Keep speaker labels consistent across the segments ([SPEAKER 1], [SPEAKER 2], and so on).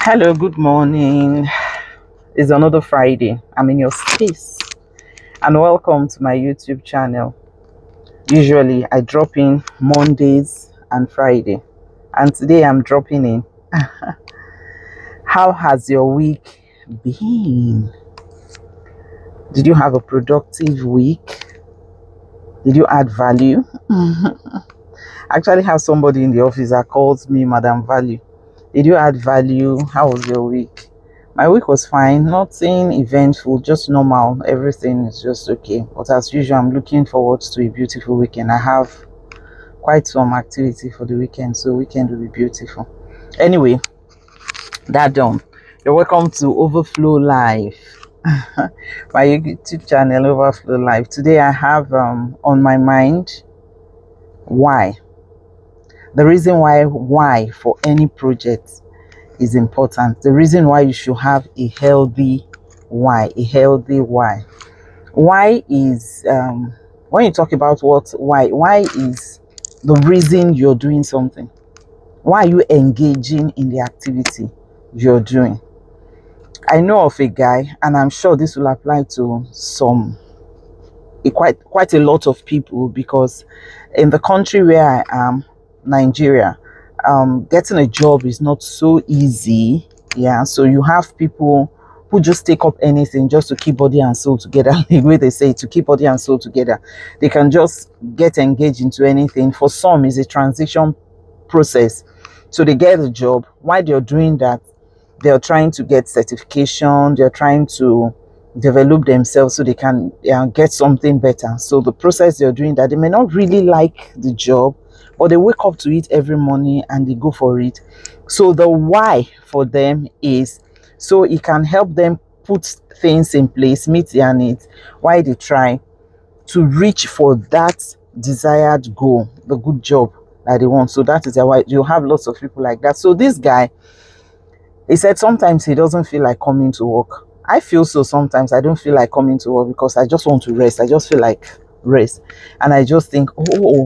[SPEAKER 1] Hello, good morning. It's another Friday. I'm in your space and welcome to my YouTube channel. Usually I drop in Mondays and Friday, and today I'm dropping in. How has your week been? Did you have a productive week? Did you add value? I actually have somebody in the office that calls me Madam Value. Did you add value? How was your week? My week was fine, nothing eventful, just normal. Everything is just okay. But as usual, I'm looking forward to a beautiful weekend. I have quite some activity for the weekend, so weekend will be beautiful. Anyway, that done. You're welcome to Overflow Live, my YouTube channel, Overflow Live. Today I have on my mind why. The reason why for any project is important. The reason why you should have a healthy why. Why is when you talk about why is the reason you're doing something. Why are you engaging in the activity you're doing? I know of a guy, and I'm sure this will apply to quite a lot of people, because in the country where I am, Nigeria, getting a job is not so easy. Yeah, so you have people who just take up anything just to keep body and soul together. The way they say, to keep body and soul together, they can just get engaged into anything. For some, it's a transition process. So they get a job. While they're doing that, they're trying to get certification. They're trying to develop themselves so they can get something better. So the process they're doing that, they may not really like the job, but they wake up to it every morning and they go for it. So the why for them is so it can help them put things in place, meet their needs, while they try to reach for that desired goal, the good job that they want. So that is why you have lots of people like that. So this guy, he said sometimes he doesn't feel like coming to work. I feel so sometimes. I don't feel like coming to work because I just want to rest. I just feel like rest. And I just think,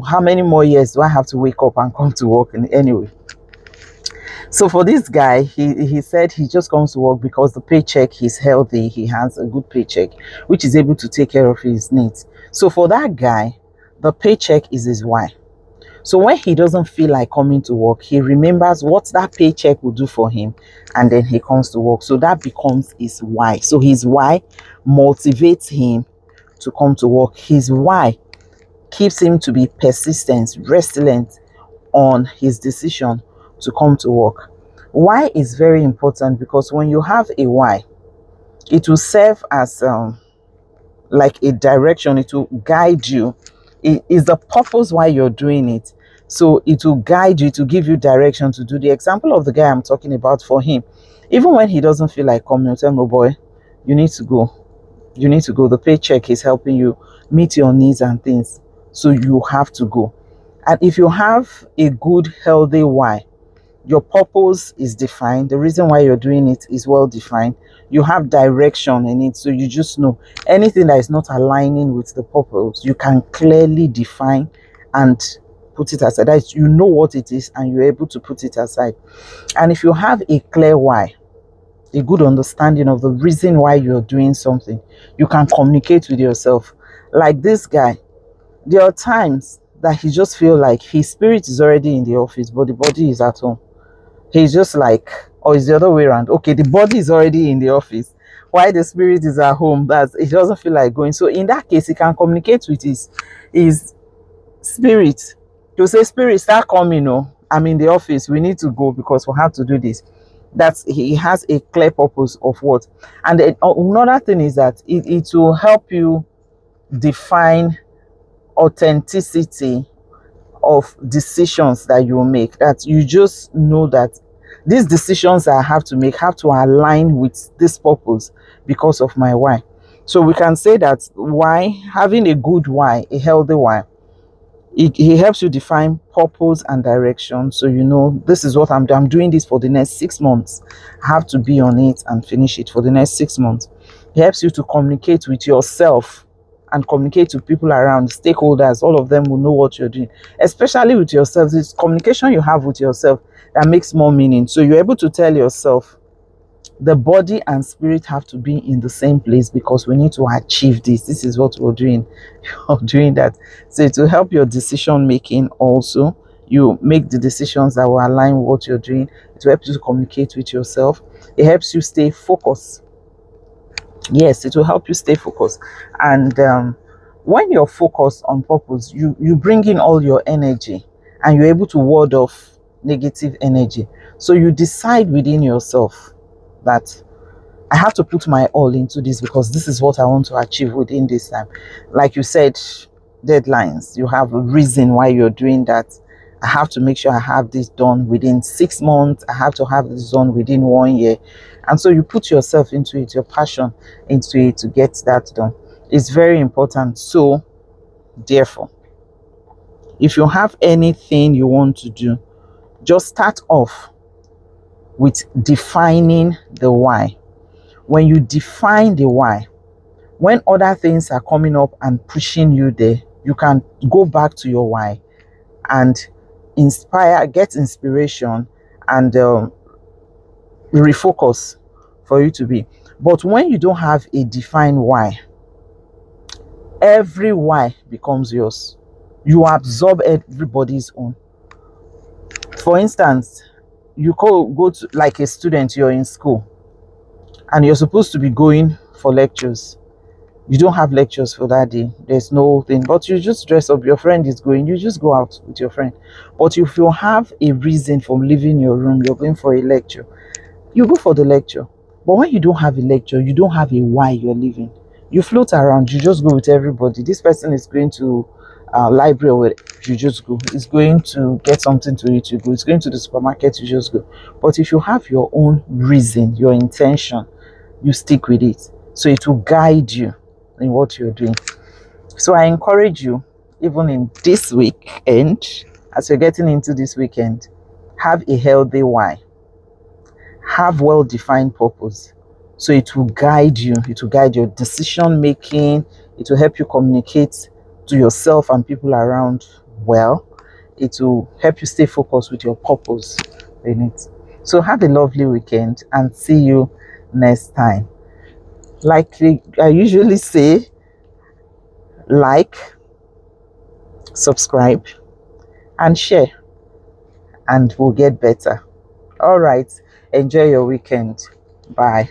[SPEAKER 1] how many more years do I have to wake up and come to work? And anyway, so for this guy, he said he just comes to work because the paycheck is healthy. He has a good paycheck, which is able to take care of his needs. So for that guy, the paycheck is his why. So when he doesn't feel like coming to work, he remembers what that paycheck will do for him, and then he comes to work. So that becomes his why. So his why motivates him to come to work. His why keeps him to be persistent, resilient on his decision to come to work. Why is very important, because when you have a why, it will serve as like a direction. It will guide you. It is the purpose why you're doing it. So it will guide you, to give you direction to do. The example of the guy I'm talking about, for him, even when he doesn't feel like coming, he'll tell me, "Oh boy, you need to go. You need to go. The paycheck is helping you meet your needs and things. So you have to go." And if you have a good, healthy why, your purpose is defined. The reason why you're doing it is well defined. You have direction in it. So you just know anything that is not aligning with the purpose, you can clearly define and put it aside. That is, you know what it is and you're able to put it aside. And if you have a clear why, a good understanding of the reason why you're doing something, you can communicate with yourself. Like this guy, there are times that he just feel like his spirit is already in the office, but the body is at home. He's just like, or it's the other way around. Okay, the body is already in the office while the spirit is at home. That's, it doesn't feel like going. So in that case, he can communicate with his spirit to say, "Spirit, start coming. No, I'm in the office. We need to go because we have to do this." That's, he has a clear purpose of what. And then another thing is that it will help you define authenticity of decisions that you make, that you just know that these decisions I have to make have to align with this purpose because of my why. So we can say that why, having a good why, a healthy why, it helps you define purpose and direction. So you know, this is what I'm doing this for the next 6 months. I have to be on it and finish it for the next 6 months. It helps you to communicate with yourself and communicate to people around, stakeholders. All of them will know what you're doing, especially with yourself. It's communication you have with yourself that makes more meaning. So you're able to tell yourself, The body and spirit have to be in the same place because we need to achieve this. This is what we're doing. You're doing that. So it will help your decision making also. You make the decisions that will align with what you're doing. It will help you to communicate with yourself. It helps you stay focused. Yes, it will help you stay focused. And when you're focused on purpose, you bring in all your energy and you're able to ward off negative energy. So you decide within yourself that I have to put my all into this because this is what I want to achieve within this time. Like you said, deadlines. You have a reason why you're doing that. I have to make sure I have this done within 6 months. I have to have this done within 1 year. And so you put yourself into it, your passion into it to get that done. It's very important. So, therefore, if you have anything you want to do, just start off with defining the why. When you define the why, when other things are coming up and pushing you there, you can go back to your why and get inspiration and refocus for you to be. But when you don't have a defined why, every why becomes yours. You absorb everybody's own. For instance, you go to, like a student, you're in school and you're supposed to be going for lectures. You don't have lectures for that day, there's no thing, but you just dress up, your friend is going, you just go out with your friend. But if you have a reason for leaving your room, you're going for a lecture, you go for the lecture. But when you don't have a lecture, you don't have a why you're leaving, you float around, you just go with everybody. This person is going to library, or you just go. It's going to get something to eat, you go. It's going to the supermarket, you just go. But if you have your own reason, your intention, you stick with it, so it will guide you in what you're doing. So I encourage you, even in this weekend, as you're getting into this weekend, have a healthy why, have well-defined purpose. So it will guide you, it will guide your decision making, it will help you communicate to yourself and people around well. It will help you stay focused with your purpose in it. So have a lovely weekend and see you next time. Like I usually say, like, subscribe, and share, and we'll get better. All right. Enjoy your weekend. Bye.